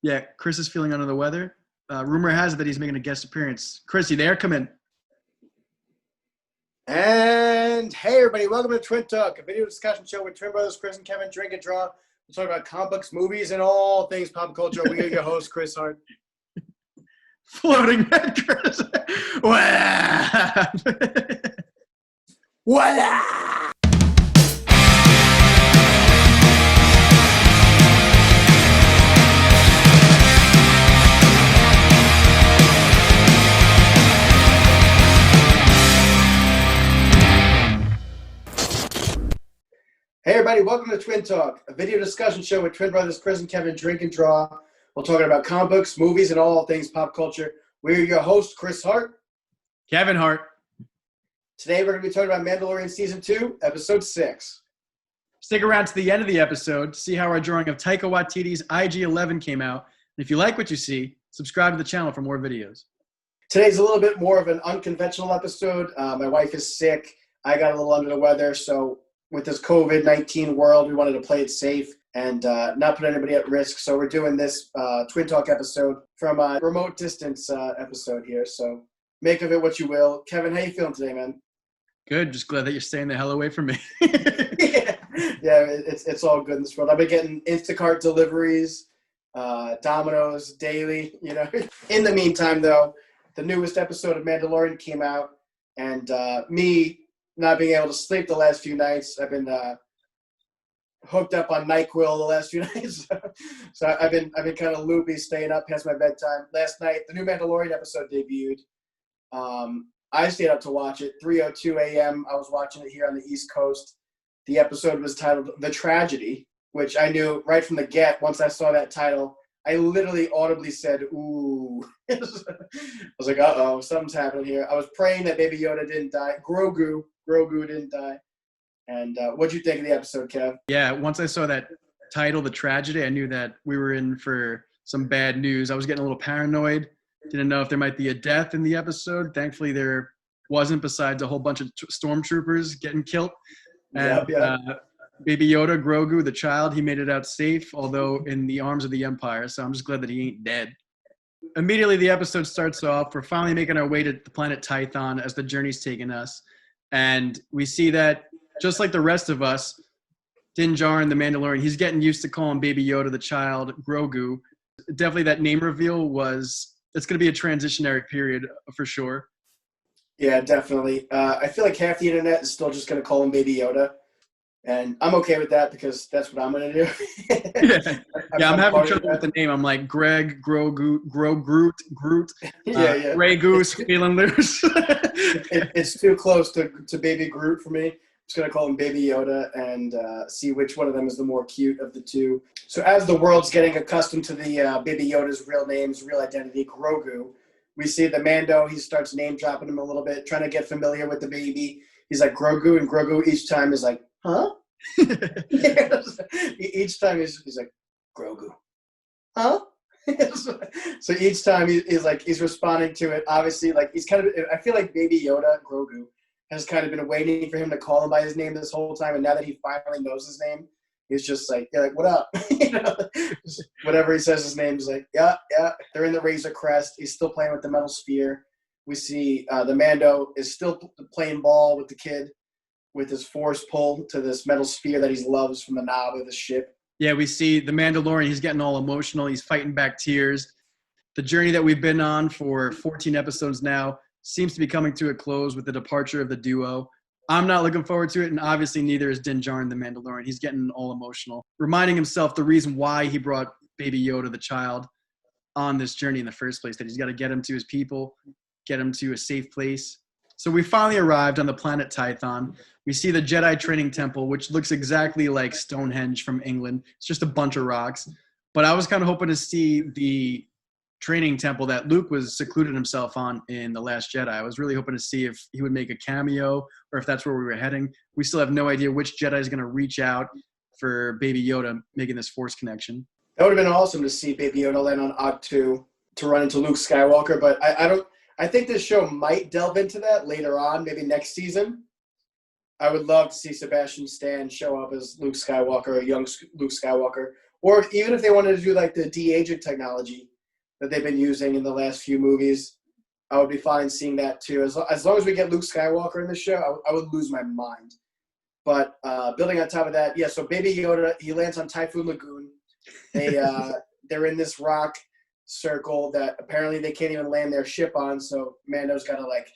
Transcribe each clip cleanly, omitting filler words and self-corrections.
Yeah, Chris is feeling under the weather. Rumor has it that he's making a guest appearance. Chris, you there? Come in. And hey, everybody, welcome to Twin Talk, a video discussion show with twin brothers Chris and Kevin drink and draw. We'll talk about comic books, movies, and all things pop culture. We are your host, Chris Hart. Floating head, Chris. What? Hey everybody, welcome to Twin Talk, a video discussion show with twin brothers Chris and Kevin drink and draw. We're talking about comic books, movies, and all things pop culture. We're your host, Chris Hart. Kevin Hart. Today we're going to be talking about Mandalorian Season 2, Episode 6. Stick around to the end of the episode to see how our drawing of Taika Waititi's IG-11 came out. And if you like what you see, subscribe to the channel for more videos. Today's a little bit more of an unconventional episode. My wife is sick. I got a little under the weather, so with this COVID-19 world, we wanted to play it safe and not put anybody at risk. So we're doing this Twin Talk episode from a remote distance episode here. So make of it what you will. Kevin, how you feeling today, man? Good. Just glad that you're staying the hell away from me. yeah, it's all good in this world. I've been getting Instacart deliveries, Domino's daily, you know. In the meantime, though, the newest episode of Mandalorian came out, and me not being able to sleep the last few nights. I've been hooked up on NyQuil the last few nights. So I've been kind of loopy, staying up past my bedtime. Last night, the new Mandalorian episode debuted. I stayed up to watch it. 3:02 a.m. I was watching it here on the East Coast. The episode was titled The Tragedy, which I knew right from the get. Once I saw that title, I literally audibly said, ooh. I was like, uh-oh, something's happening here. I was praying that Baby Yoda didn't die. Grogu didn't die. And what'd you think of the episode, Kev? Yeah, once I saw that title, The Tragedy, I knew that we were in for some bad news. I was getting a little paranoid. Didn't know if there might be a death in the episode. Thankfully, there wasn't, besides a whole bunch of Stormtroopers getting killed. And Baby Yoda, Grogu, the child, he made it out safe, although in the arms of the Empire. So I'm just glad that he ain't dead. Immediately, the episode starts off. We're finally making our way to the planet Tython as the journey's taking us. And we see that, just like the rest of us, Din Djarin, the Mandalorian, he's getting used to calling Baby Yoda, the child, Grogu. Definitely that name reveal it's going to be a transitionary period for sure. Yeah, definitely. I feel like half the internet is still just going to call him Baby Yoda. And I'm okay with that because that's what I'm going to do. I'm having trouble with the name. I'm like Greg, Grogu, Groot, Grey Goose, feeling loose. It's too close to Baby Groot for me. I'm just going to call him Baby Yoda and see which one of them is the more cute of the two. So as the world's getting accustomed to the Baby Yoda's real names, real identity, Grogu, we see the Mando, he starts name dropping him a little bit, trying to get familiar with the baby. He's like Grogu, and Grogu each time is like, huh? Each time he's like, Grogu. Huh? So each time he's responding to it. Obviously, like I feel like Baby Yoda, Grogu, has kind of been waiting for him to call him by his name this whole time, and now that he finally knows his name, he's just like, yeah, like, what up? Whatever he says his name is like, yeah. They're in the Razor Crest. He's still playing with the metal spear. We see the Mando is still playing ball with the kid with his force pull to this metal spear that he loves from the knob of the ship. Yeah, we see the Mandalorian. He's getting all emotional. He's fighting back tears. The journey that we've been on for 14 episodes now seems to be coming to a close with the departure of the duo. I'm not looking forward to it, and obviously neither is Din Djarin, the Mandalorian. He's getting all emotional, reminding himself the reason why he brought Baby Yoda, the child, on this journey in the first place, that he's got to get him to his people, get him to a safe place. So we finally arrived on the planet Tython. We see the Jedi Training Temple, which looks exactly like Stonehenge from England. It's just a bunch of rocks. But I was kind of hoping to see the training temple that Luke was secluded himself on in The Last Jedi. I was really hoping to see if he would make a cameo or if that's where we were heading. We still have no idea which Jedi is going to reach out for Baby Yoda making this Force connection. That would have been awesome to see Baby Yoda land on Ahch-To to run into Luke Skywalker, but I think this show might delve into that later on, maybe next season. I would love to see Sebastian Stan show up as Luke Skywalker, a young Luke Skywalker, Or even if they wanted to do like the de-aging technology that they've been using in the last few movies, I would be fine seeing that too. As long as we get Luke Skywalker in the show, I would lose my mind. But building on top of that, yeah, so Baby Yoda, he lands on Typhoon Lagoon. They're in this rock circle that apparently they can't even land their ship on, so Mando's got to like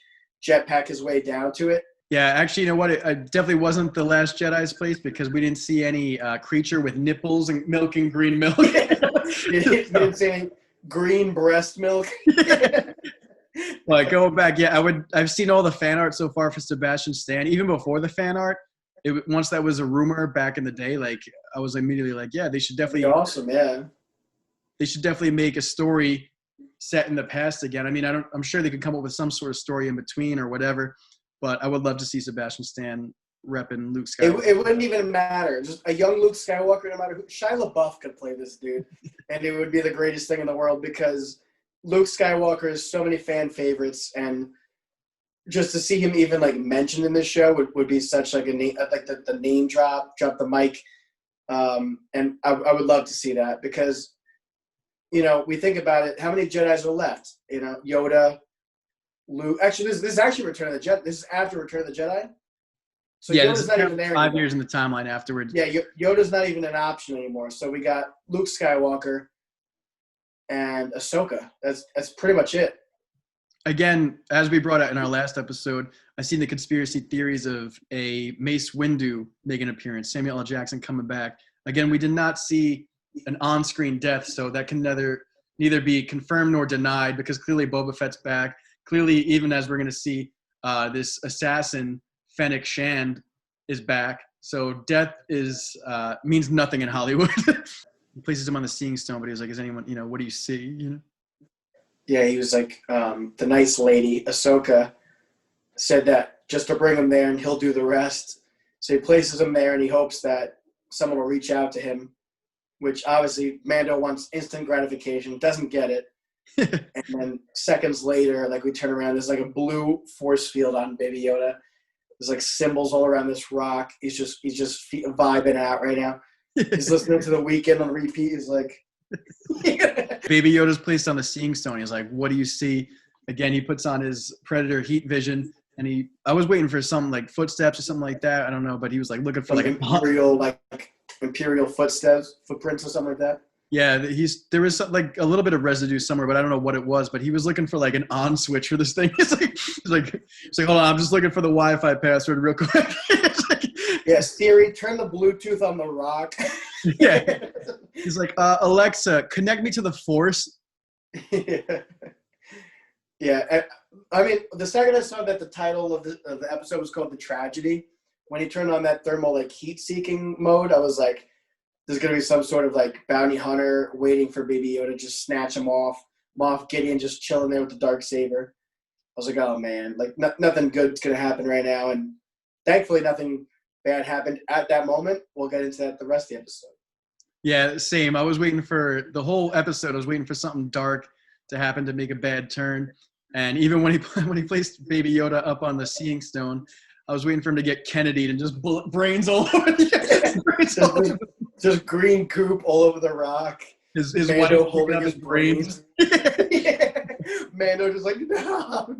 jetpack his way down to it. Yeah, actually, you know what? It definitely wasn't the Last Jedi's place because we didn't see any creature with nipples and milking green milk. You didn't see any green breast milk. But going back, yeah, I've seen all the fan art so far for Sebastian Stan. Even before the fan art, once that was a rumor back in the day, like I was immediately like, yeah, they should definitely awesome, yeah. They should definitely make a story set in the past again. I mean, I'm sure they could come up with some sort of story in between or whatever, but I would love to see Sebastian Stan repping Luke Skywalker. It wouldn't even matter. Just a young Luke Skywalker, no matter who. Shia LaBeouf could play this dude, and it would be the greatest thing in the world because Luke Skywalker has so many fan favorites, and just to see him even like mentioned in this show would be such like a name, like the name drop the mic, and I would love to see that because, you know, we think about it, how many Jedis are left? You know, Yoda, Luke. Actually, this is actually Return of the Jedi. This is after Return of the Jedi. So yeah, Yoda's not even there 5 anymore. years in the timeline afterwards. Yeah, Yoda's not even an option anymore. So we got Luke Skywalker and Ahsoka. That's pretty much it. Again, as we brought out in our last episode, I've seen the conspiracy theories of a Mace Windu making an appearance, Samuel L. Jackson coming back. Again, we did not see an on-screen death, so that can neither be confirmed nor denied because clearly Boba Fett's back. Clearly, even as we're going to see this assassin, Fennec Shand, is back. So death means nothing in Hollywood. He places him on the seeing stone, but he was like, is anyone, you know, what do you see? You know? Yeah, he was like, the nice lady, Ahsoka, said that just to bring him there and he'll do the rest. So he places him there and he hopes that someone will reach out to him, which obviously Mando wants instant gratification, doesn't get it. And then seconds later, like we turn around, there's like a blue force field on Baby Yoda. There's like symbols all around this rock. He's just vibing out right now. He's listening to The Weeknd on repeat. He's like, Baby Yoda's placed on the seeing stone. He's like, what do you see? Again, he puts on his Predator heat vision, and I was waiting for some like footsteps or something like that. I don't know, but he was like looking for like imperial footprints or something like that. Yeah, there was like a little bit of residue somewhere, but I don't know what it was. But he was looking for like an on switch for this thing. He's like, hold on, I'm just looking for the Wi-Fi password real quick. Yeah, Siri, turn the Bluetooth on the rock. Yeah, he's like, Alexa, connect me to the Force. Yeah. I mean, the second I saw that the title of the episode was called The Tragedy, when he turned on that thermal like heat-seeking mode, I was like, there's going to be some sort of like bounty hunter waiting for Baby Yoda to just snatch him off. Moff Gideon just chilling there with the Darksaber. I was like, oh man, like nothing good's going to happen right now. And thankfully nothing bad happened at that moment. We'll get into that the rest of the episode. Yeah, same. I was waiting for the whole episode. I was waiting for something dark to happen to make a bad turn. And even when he placed Baby Yoda up on the seeing stone, I was waiting for him to get Kennedied and just bullet brains all over the Just green goop all over the rock. His Mando wife holding his brains. Yeah. Mando just like, no.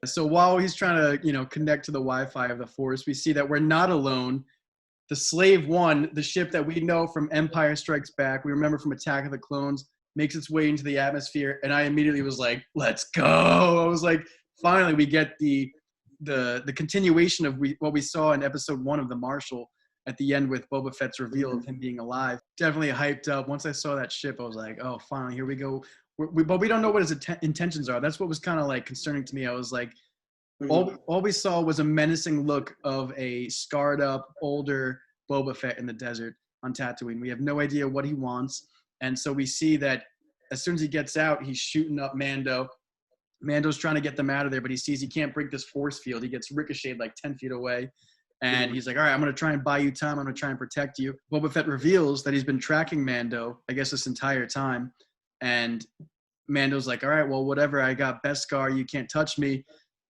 So while he's trying to, connect to the Wi-Fi of the Force, we see that we're not alone. The Slave One, the ship that we know from Empire Strikes Back, we remember from Attack of the Clones, makes its way into the atmosphere, and I immediately was like, let's go. I was like, finally we get the continuation of what we saw in episode 1 of The Marshal at the end with Boba Fett's reveal of him being alive. Definitely hyped up. Once I saw that ship, I was like, oh, finally, here we go. But we don't know what his intentions are. That's what was kind of like concerning to me. I was like, all we saw was a menacing look of a scarred up, older Boba Fett in the desert on Tatooine. We have no idea what he wants. And so we see that as soon as he gets out, he's shooting up Mando. Mando's trying to get them out of there, but he sees he can't break this force field. He gets ricocheted like 10 feet away. And he's like, all right, I'm going to try and buy you time. I'm going to try and protect you. Boba Fett reveals that he's been tracking Mando, I guess, this entire time. And Mando's like, all right, well, whatever. I got Beskar. You can't touch me.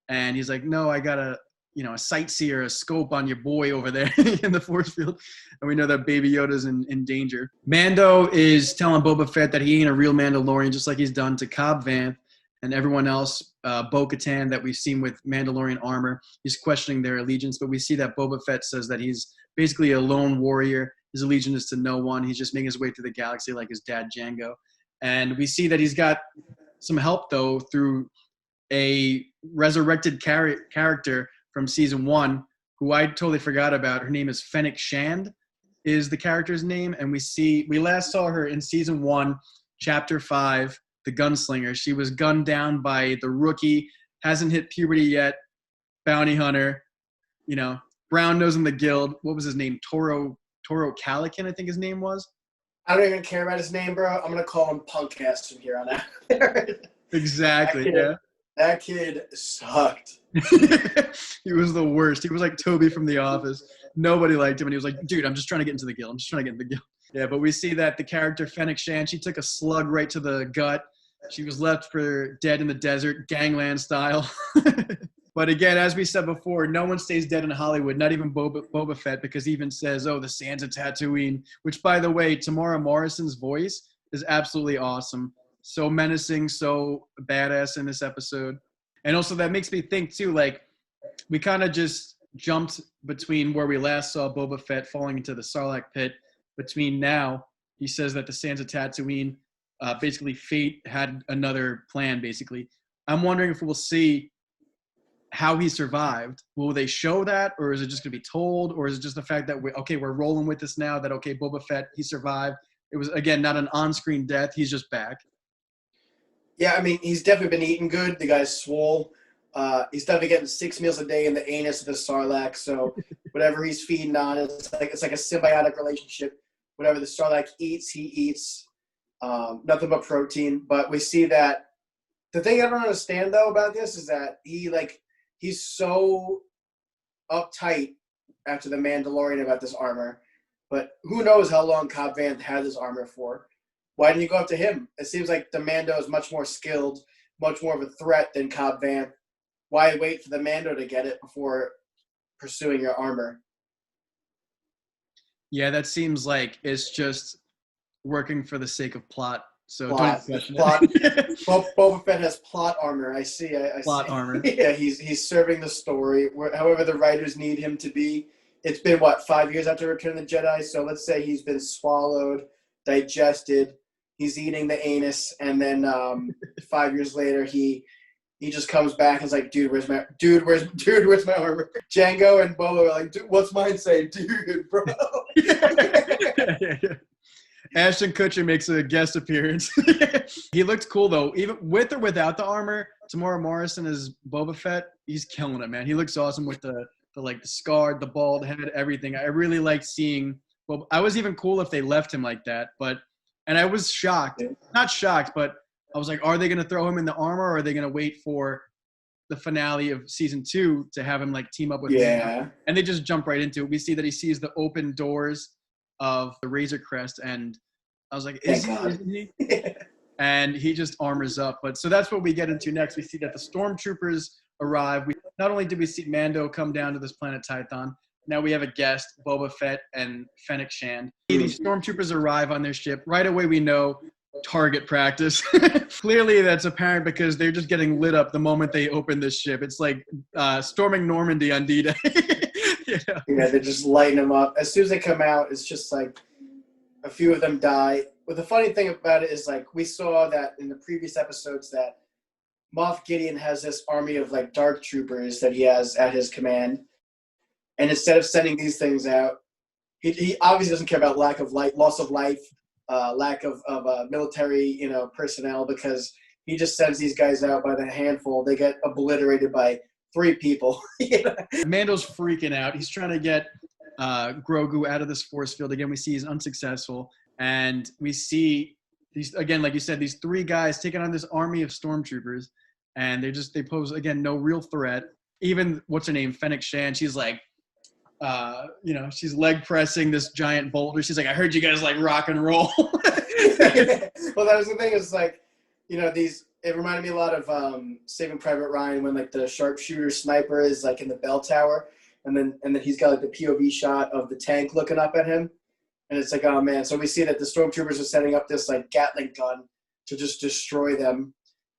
And he's like, no, I got to a sightseer, a scope on your boy over there in the force field. And we know that Baby Yoda's in danger. Mando is telling Boba Fett that he ain't a real Mandalorian, just like he's done to Cobb Vanth and everyone else, Bo-Katan that we've seen with Mandalorian armor. He's questioning their allegiance, but we see that Boba Fett says that he's basically a lone warrior. His allegiance is to no one. He's just making his way through the galaxy like his dad, Jango. And we see that he's got some help, though, through a resurrected character from season 1, who I totally forgot about. Her name is Fennec Shand, is the character's name. And we last saw her in season 1, chapter 5, The Gunslinger. She was gunned down by the rookie, hasn't hit puberty yet, bounty hunter, brown nose in the guild. What was his name? Toro Calican, I think his name was. I don't even care about his name, bro. I'm going to call him Punkcast from here on out. Exactly, That kid sucked. He was the worst. He was like Toby from The Office. Nobody liked him, and he was like, dude, I'm just trying to get into the guild. Yeah, but we see that the character Fennec Shand, she took a slug right to the gut. She was left for dead in the desert, gangland style. But again, as we said before, no one stays dead in Hollywood, not even Boba Fett, because he even says, the sands of Tatooine, which, by the way, Temuera Morrison's voice is absolutely awesome. So menacing, so badass in this episode. And also that makes me think, too, like, we kind of just jumped between where we last saw Boba Fett falling into the Sarlacc pit. Between now, he says that the sands of Tatooine, basically fate had another plan, basically. I'm wondering if we'll see how he survived. Will they show that, or is it just going to be told, or is it just the fact that we're rolling with this now, that, Boba Fett, he survived. It was, again, not an on-screen death. He's just back. Yeah, I mean, he's definitely been eating good. The guy's swole. He's definitely getting 6 meals a day in the anus of the Sarlacc. So whatever he's feeding on, it's like a symbiotic relationship. Whatever the Sarlacc eats, he eats. Nothing but protein. But we see that the thing I don't understand, though, about this is that he's so uptight after the Mandalorian about this armor. But who knows how long Cobb Vanth had this armor for. Why didn't you go up to him? It seems like the Mando is much more skilled, much more of a threat than Cobb Vanth. Why wait for the Mando to get it before pursuing your armor? Yeah, that seems like it's just working for the sake of plot. So Plot. don't question Plot. it. Boba Fett has plot armor. I see. Plot armor. Yeah, he's serving the story, however the writers need him to be. It's been, 5 years after Return of the Jedi? So let's say he's been swallowed, digested, he's eating the anus, and then 5 years later he just comes back and is like, where's my armor? Jango and Boba are like, dude, what's mine say? Dude, bro. Yeah. Ashton Kutcher makes a guest appearance. He looked cool, though. Even with or without the armor, Temuera Morrison is Boba Fett. He's killing it, man. He looks awesome with the scarred, the bald head, everything. I really liked seeing Boba. I was even cool if they left him like that, and I was shocked. Not shocked, but I was like, are they going to throw him in the armor, or are they going to wait for the finale of season 2 to have him team up with him? And they just jump right into it. We see that he sees the open doors of the Razor Crest, and I was like, isn't he? And he just armors up. But so that's what we get into next. We see that the Stormtroopers arrive. Not only did we see Mando come down to this planet Tython, now we have a guest, Boba Fett and Fennec Shand. These Stormtroopers arrive on their ship. Right away we know target practice. Clearly that's apparent because they're just getting lit up the moment they open this ship. It's like storming Normandy on D-Day. Yeah, they're just lighting them up. As soon as they come out, it's just like a few of them die. But the funny thing about it is, we saw that in the previous episodes that Moff Gideon has this army of dark troopers that he has at his command. And instead of sending these things out, he obviously doesn't care about lack of life, loss of life, lack of military, personnel, because he just sends these guys out by the handful. They get obliterated by 3 people. Mando's freaking out. He's trying to get Grogu out of this force field. Again, we see he's unsuccessful. And we see these, again, like you said, these 3 guys taking on this army of stormtroopers. And they pose, again, no real threat. Even, what's her name, Fennec Shand, she's like, she's leg pressing this giant boulder. She's like, I heard you guys like rock and roll. Well, that was the thing. Is It reminded me a lot of Saving Private Ryan when like the sharpshooter sniper is like in the bell tower, and then he's got like the POV shot of the tank looking up at him, and it's like, oh man. So we see that the stormtroopers are setting up this like Gatling gun to just destroy them,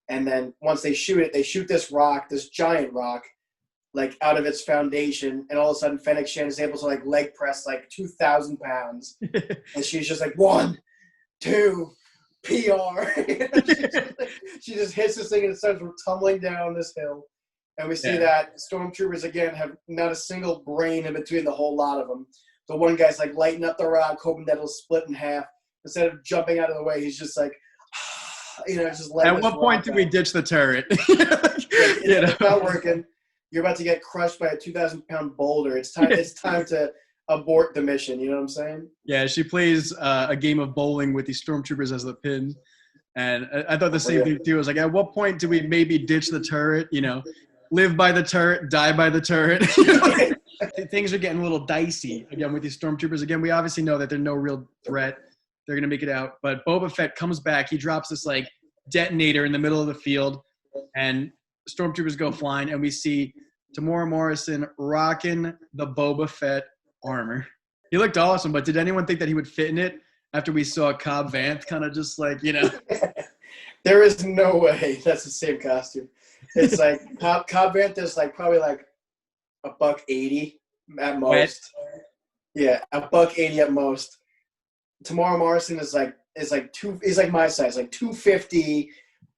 and then once they shoot it, they shoot this rock, this giant rock, like out of its foundation, and all of a sudden Fennec Shand is able to like leg press like 2,000 pounds, and she's just like 1, 2. PR. She just hits this thing and it starts tumbling down this hill. And we see that stormtroopers, again, have not a single brain in between the whole lot of them. The one guy's like lighting up the rock, hoping that it'll split in half. Instead of jumping out of the way, he's just like, just letting At what point do we ditch the turret? It's not working. You're about to get crushed by a 2,000-pound boulder. It's time to abort the mission, you know what I'm saying? Yeah, she plays a game of bowling with these stormtroopers as the pins. And I thought the same thing too. I was like, at what point do we maybe ditch the turret? Live by the turret, die by the turret. Things are getting a little dicey again with these stormtroopers. Again, we obviously know that they're no real threat. They're gonna make it out. But Boba Fett comes back. He drops this like detonator in the middle of the field, and stormtroopers go flying. And we see Temuera Morrison rocking the Boba Fett armor. He looked awesome, but did anyone think that he would fit in it after we saw Cobb Vanth kind of just like, There is no way that's the same costume. It's like Cobb Vanth is like probably like $180 at most. Yeah, $180 at most. Temuera Morrison is like my size, like 250.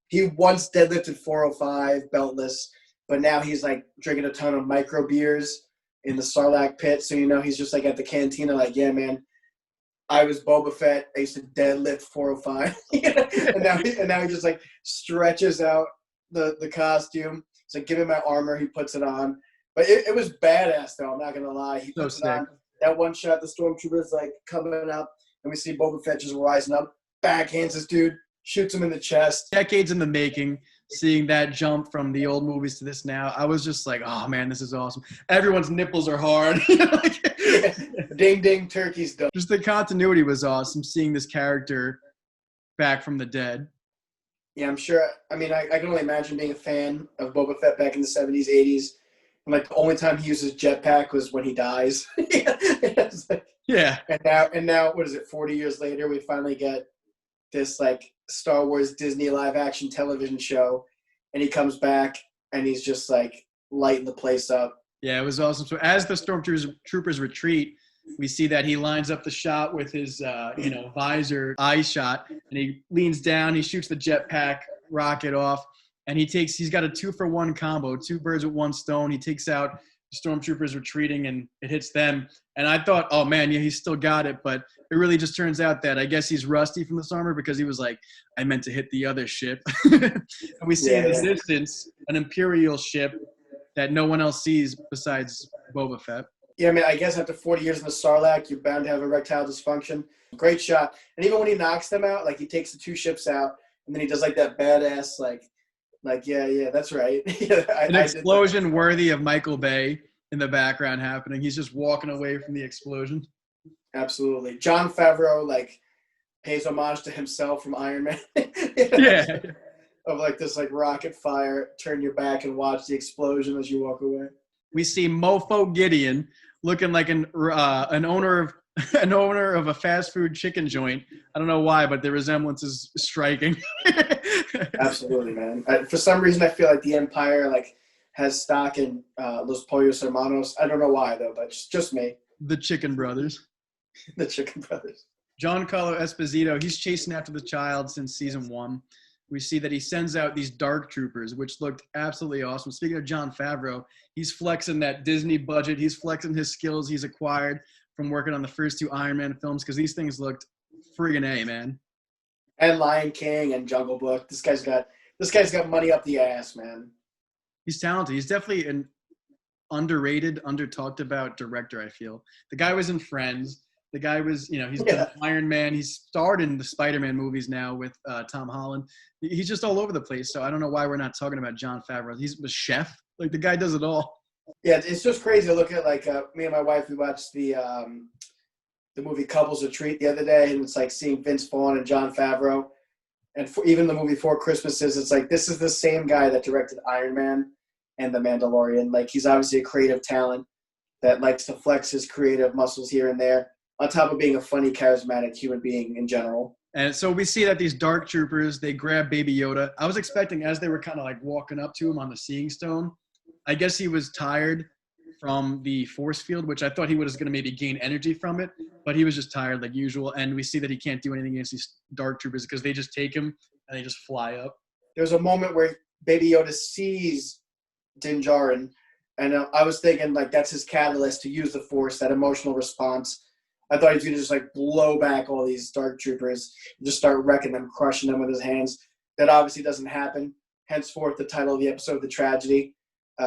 He once deadlifted 405 beltless, but now he's like drinking a ton of micro beers in the Sarlacc pit, so he's just like at the cantina, like, yeah, man, I was Boba Fett. I used to deadlift 405, and now he just like stretches out the costume. He's like, give me my armor. He puts it on, but it was badass though. I'm not gonna lie. He puts it on. That one shot, the stormtroopers like coming up, and we see Boba Fett just rising up, backhands this dude, shoots him in the chest. Decades in the making. Seeing that jump from the old movies to this now, I was just like, oh man, this is awesome. Everyone's nipples are hard. Ding ding, turkey's done. Just the continuity was awesome, seeing this character back from the dead. Yeah, I'm sure. I mean, I can only imagine being a fan of Boba Fett back in the 70s, 80s. And like the only time he uses jetpack was when he dies. Yeah. And now, what is it, 40 years later, we finally get this like Star Wars Disney live action television show, and he comes back and he's just like lighting the place up. Yeah, it was awesome. So as the stormtroopers retreat, we see that he lines up the shot with his visor eye shot, and he leans down, he shoots the jetpack rocket off, and he's got a 2-for-1 combo, 2 birds with 1 stone. He takes out the stormtroopers retreating, and it hits them. And I thought, oh man, yeah, he's still got it, but it really just turns out that I guess he's rusty from this armor, because he was like, I meant to hit the other ship. And we see in the distance an Imperial ship that no one else sees besides Boba Fett. Yeah, I mean, I guess after 40 years in the Sarlacc, you're bound to have erectile dysfunction. Great shot. And even when he knocks them out, like he takes the 2 ships out, and then he does like that badass, yeah, that's right. An explosion worthy of Michael Bay in the background happening. He's just walking away from the explosion. Absolutely. Jon Favreau like pays homage to himself from Iron Man. Yeah. Of like this like rocket fire, turn your back and watch the explosion as you walk away. We see Mofo Gideon looking like an owner of a fast food chicken joint. I don't know why, but the resemblance is striking. Absolutely, man. For some reason, I feel like the Empire like has stock in Los Pollos Hermanos. I don't know why though, but just me. The Chicken Brothers. The Chicken Brothers. Giancarlo Esposito, he's chasing after the child since season 1. We see that he sends out these dark troopers, which looked absolutely awesome. Speaking of Jon Favreau, he's flexing that Disney budget. He's flexing his skills he's acquired from working on the first 2 Iron Man films, because these things looked friggin' A, man. And Lion King and Jungle Book. This guy's got money up the ass, man. He's talented. He's definitely an underrated, under-talked about director, I feel. The guy was in Friends. The guy was, he's done Iron Man. He's starred in the Spider-Man movies now with Tom Holland. He's just all over the place. So I don't know why we're not talking about Jon Favreau. He's a chef. Like, the guy does it all. Yeah, it's just crazy to look at, like, me and my wife, we watched the movie Couples Retreat the other day, and it's like seeing Vince Vaughn and Jon Favreau. and even the movie Four Christmases, it's like this is the same guy that directed Iron Man and The Mandalorian. Like he's obviously a creative talent that likes to flex his creative muscles here and there, on top of being a funny, charismatic human being in general. And so we see that these dark troopers, they grab Baby Yoda. I was expecting as they were kind of like walking up to him on the Seeing Stone, I guess he was tired from the force field, which I thought he was going to maybe gain energy from it, but he was just tired like usual. And we see that he can't do anything against these dark troopers because they just take him and they just fly up. There's a moment where Baby Yoda sees Din Djarin, and I was thinking like that's his catalyst to use the force, that emotional response. I thought he was going to just like blow back all these dark troopers and just start wrecking them, crushing them with his hands. That obviously doesn't happen. Henceforth, the title of the episode, The Tragedy.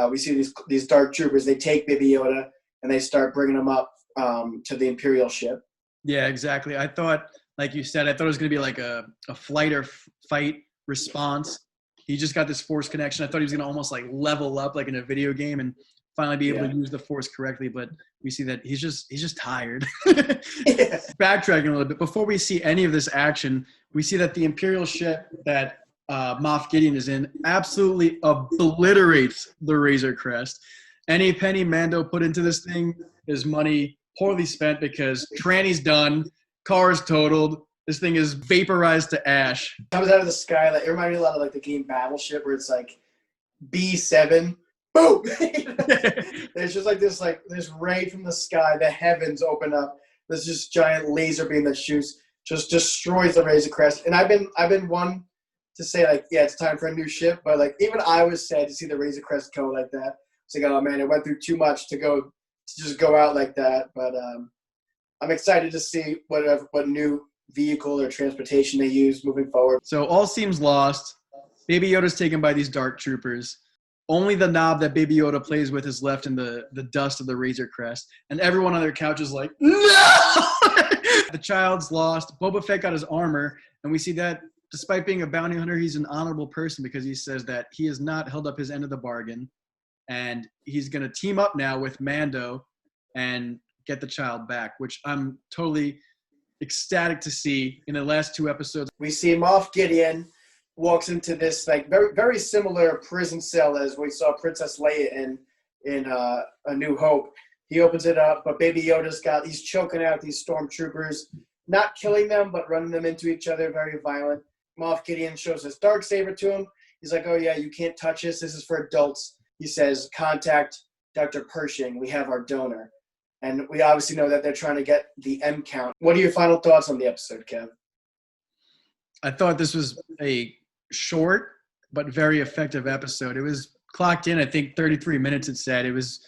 We see these dark troopers. They take Baby Yoda and they start bringing him up to the Imperial ship. Yeah, exactly. I thought, like you said, I thought it was going to be like a flight or fight response. He just got this force connection. I thought he was going to almost like level up like in a video game and finally be able to use the force correctly. But we see that he's just tired. Backtracking a little bit, before we see any of this action, we see that the Imperial ship that Moff Gideon is in absolutely obliterates the Razor Crest. Any penny Mando put into this thing is money poorly spent because tranny's done, car's totaled, this thing is vaporized to ash. Comes out of the sky. Like, it reminded me a lot of like the game Battleship, where it's like B7, boom. There's just like this ray from the sky. The heavens open up. There's just giant laser beam that shoots, just destroys the Razor Crest. And I've been one to say like, yeah, it's time for a new ship. But like even I was sad to see the Razor Crest go like that. It's like, oh man, it went through too much to just go out like that. But I'm excited to see what new vehicle or transportation they use moving forward. So all seems lost. Baby Yoda's taken by these dark troopers. Only the knob that Baby Yoda plays with is left in the dust of the Razor Crest. And everyone on their couch is like, no! The child's lost. Boba Fett got his armor. And we see that despite being a bounty hunter, he's an honorable person because he says that he has not held up his end of the bargain. And he's going to team up now with Mando and get the child back, which I'm totally ecstatic to see in the last two episodes. We see Moff Gideon walks into this like very, very similar prison cell as we saw Princess Leia in A New Hope. He opens it up, but Baby Yoda's he's choking out these stormtroopers, not killing them, but running them into each other, very violent. Moff Gideon shows his darksaber to him. He's like, oh yeah, you can't touch this. This is for adults. He says, contact Dr. Pershing. We have our donor. And we obviously know that they're trying to get the M count. What are your final thoughts on the episode, Kev? I thought this was a short but very effective episode. It was clocked in, I think, 33 minutes. It said it was,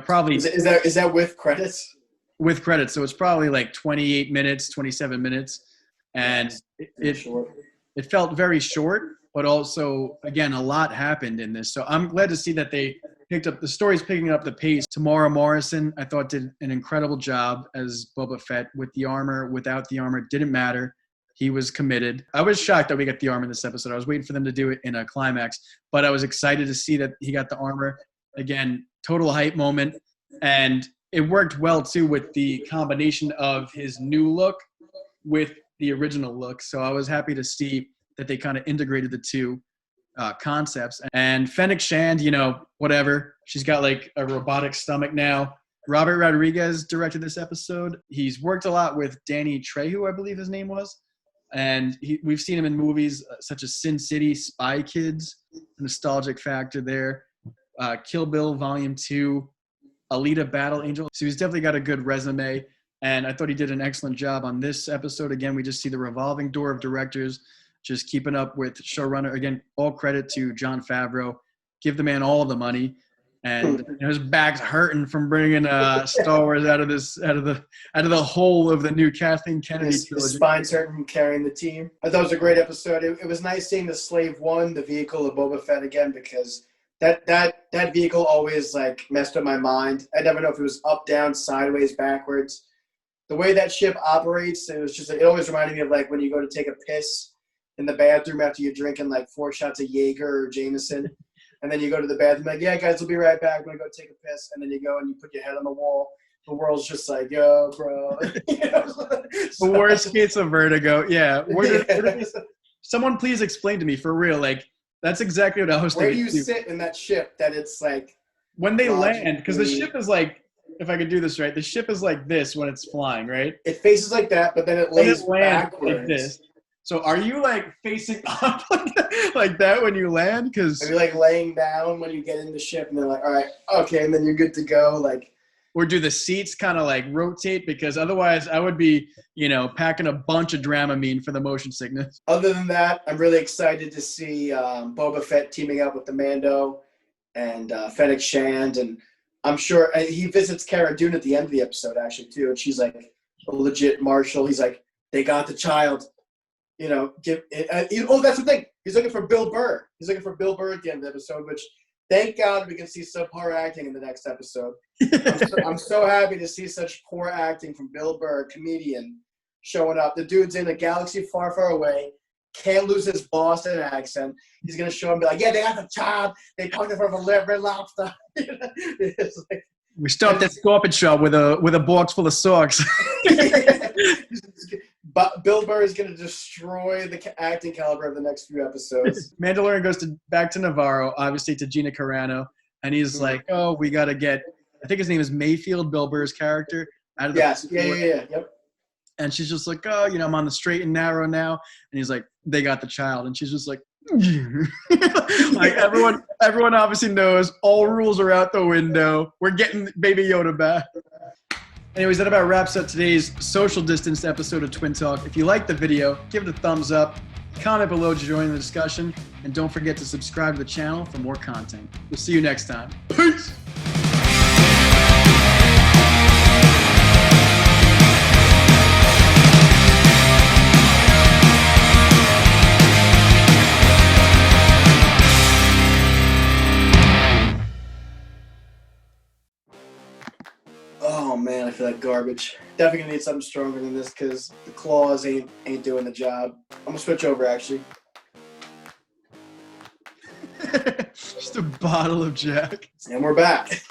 probably. Is that with credits? With credits, so it's probably like 28 minutes, 27 minutes, and it felt very short. But also, again, a lot happened in this. So I'm glad to see that they picked up the story's picking up the pace. Temuera Morrison, I thought, did an incredible job as Boba Fett with the armor, without the armor. It didn't matter. He was committed. I was shocked that we got the armor in this episode. I was waiting for them to do it in a climax, but I was excited to see that he got the armor. Again, total hype moment. And it worked well, too, with the combination of his new look with the original look. So I was happy to see that they kind of integrated the two concepts. And Fennec Shand, whatever. She's got like a robotic stomach now. Robert Rodriguez directed this episode. He's worked a lot with Danny Trejo, I believe his name was. And we've seen him in movies such as Sin City, Spy Kids, nostalgic factor there. Kill Bill Volume 2, Alita Battle Angel. So he's definitely got a good resume. And I thought he did an excellent job on this episode. Again, we just see the revolving door of directors just keeping up with showrunner. Again, all credit to Jon Favreau. Give the man all the money. And his back's hurting from bringing Star Wars out of the hole of the new Kathleen Kennedy trilogy. His spine's hurting from carrying the team. I thought it was a great episode. It was nice seeing the Slave One, the vehicle of Boba Fett again, because that vehicle always like messed up my mind. I never know if it was up, down, sideways, backwards. The way that ship operates, it always reminded me of like when you go to take a piss in the bathroom after you're drinking like 4 shots of Jaeger or Jameson. And then you go to the bathroom, like, yeah, guys, we'll be right back. I'm going to go take a piss. And then you go and you put your head on the wall. The world's just like, yo, bro. The worst case of vertigo. Yeah. someone please explain to me for real. Like, that's exactly what I was Where thinking. do you sit in that ship that it's like when they land? Because the logically- ship is like, if I could do this right, the ship is like this when it's flying, right? it faces like that, but then it When lays it lands backwards. like this. So are you like facing up like that when you land? Because Are you like laying down when you get in the ship and they're like, all right, okay, and then you're good to go? Like, or do the seats kind of like rotate? Because otherwise I would be, packing a bunch of Dramamine for the motion sickness. other than that, I'm really excited to see Boba Fett teaming up with the Mando and Fennec Shand, and I'm sure he visits Cara Dune at the end of the episode actually too, and she's like a legit marshal. He's like, they got the child. That's the thing. He's looking for Bill Burr. He's looking for Bill Burr at the end of the episode, which thank God we can see subpar acting in the next episode. I'm so happy to see such poor acting from Bill Burr, comedian, showing up. The dude's in a galaxy far, far away. Can't lose his Boston accent. He's going to show him, be like, yeah, they got the child. They parked it for a Red Lobster. It's like, We stopped at Scorpion Shop with a box full of socks. But Bill Burr is going to destroy the acting caliber of the next few episodes. Mandalorian goes back to Navarro, obviously to Gina Carano, and he's like, "Oh, we got to get." I think his name is Mayfield, Bill Burr's character. Out of the Yep. And she's just like, "Oh, I'm on the straight and narrow now." And he's like, "They got the child," and she's just like, like everyone obviously knows all rules are out the window. We're getting Baby Yoda back. Anyways, that about wraps up today's social distanced episode of Twin Talk. If you liked the video, give it a thumbs up, comment below to join the discussion, and don't forget to subscribe to the channel for more content. We'll see you next time. Peace! Oh man, I feel like garbage. Definitely gonna need something stronger than this because the claws ain't doing the job. I'm gonna switch over actually. Just a bottle of Jack. And we're back.